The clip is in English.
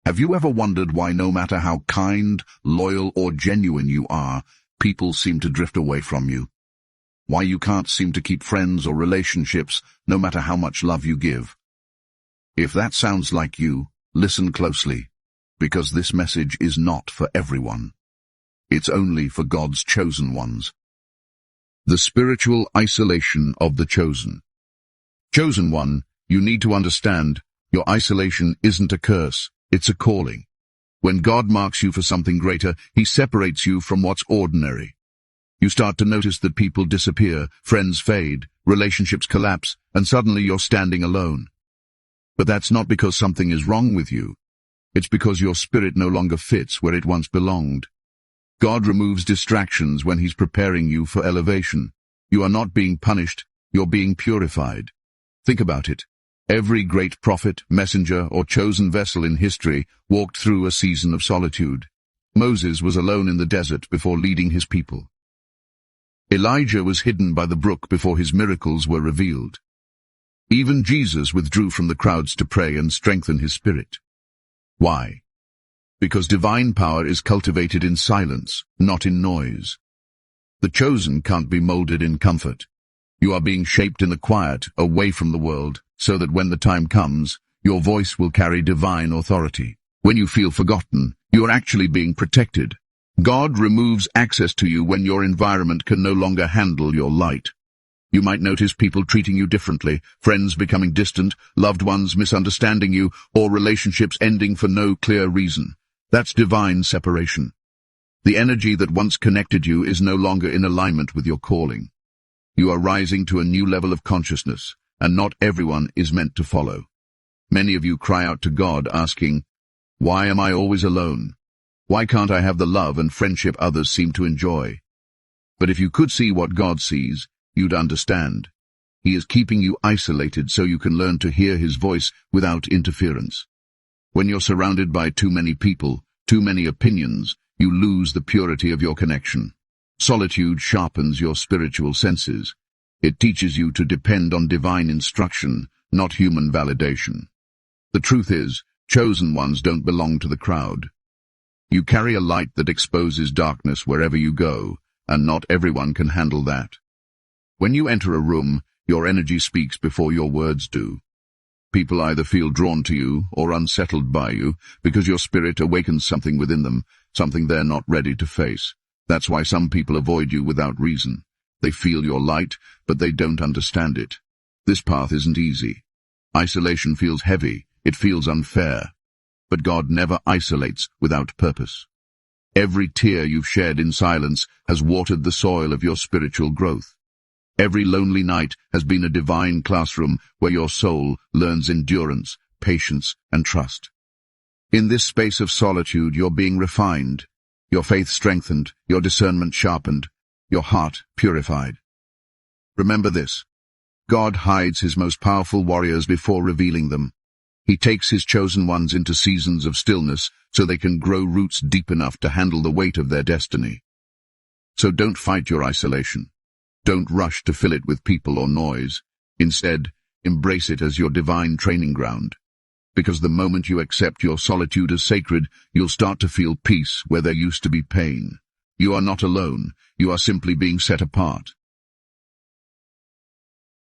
Have you ever wondered why no matter how kind, loyal, or genuine you are, people seem to drift away from you? Why you can't seem to keep friends or relationships no matter how much love you give? If that sounds like you, listen closely, because this message is not for everyone. It's only for God's chosen ones. The spiritual isolation of the chosen. Chosen one, you need to understand, your isolation isn't a curse, it's a calling. When God marks you for something greater, He separates you from what's ordinary. You start to notice that people disappear, friends fade, relationships collapse, and suddenly you're standing alone. But that's not because something is wrong with you. It's because your spirit no longer fits where it once belonged. God removes distractions when He's preparing you for elevation. You are not being punished, you're being purified. Think about it. Every great prophet, messenger, or chosen vessel in history walked through a season of solitude. Moses was alone in the desert before leading his people. Elijah was hidden by the brook before his miracles were revealed. Even Jesus withdrew from the crowds to pray and strengthen his spirit. Why? Because divine power is cultivated in silence, not in noise. The chosen can't be molded in comfort. You are being shaped in the quiet, away from the world, so that when the time comes, your voice will carry divine authority. When you feel forgotten, you are actually being protected. God removes access to you when your environment can no longer handle your light. You might notice people treating you differently, friends becoming distant, loved ones misunderstanding you, or relationships ending for no clear reason. That's divine separation. The energy that once connected you is no longer in alignment with your calling. You are rising to a new level of consciousness, and not everyone is meant to follow. Many of you cry out to God asking, "Why am I always alone? Why can't I have the love and friendship others seem to enjoy?" But if you could see what God sees, you'd understand. He is keeping you isolated so you can learn to hear His voice without interference. When you're surrounded by too many people, too many opinions, you lose the purity of your connection. Solitude sharpens your spiritual senses. It teaches you to depend on divine instruction, not human validation. The truth is, chosen ones don't belong to the crowd. You carry a light that exposes darkness wherever you go, and not everyone can handle that. When you enter a room, your energy speaks before your words do. People either feel drawn to you or unsettled by you because your spirit awakens something within them, something they're not ready to face. That's why some people avoid you without reason. They feel your light, but they don't understand it. This path isn't easy. Isolation feels heavy, it feels unfair. But God never isolates without purpose. Every tear you've shed in silence has watered the soil of your spiritual growth. Every lonely night has been a divine classroom where your soul learns endurance, patience, and trust. In this space of solitude, you're being refined, your faith strengthened, your discernment sharpened, your heart purified. Remember this: God hides His most powerful warriors before revealing them. He takes His chosen ones into seasons of stillness so they can grow roots deep enough to handle the weight of their destiny. So don't fight your isolation. Don't rush to fill it with people or noise. Instead, embrace it as your divine training ground. Because the moment you accept your solitude as sacred, you'll start to feel peace where there used to be pain. You are not alone. You are simply being set apart.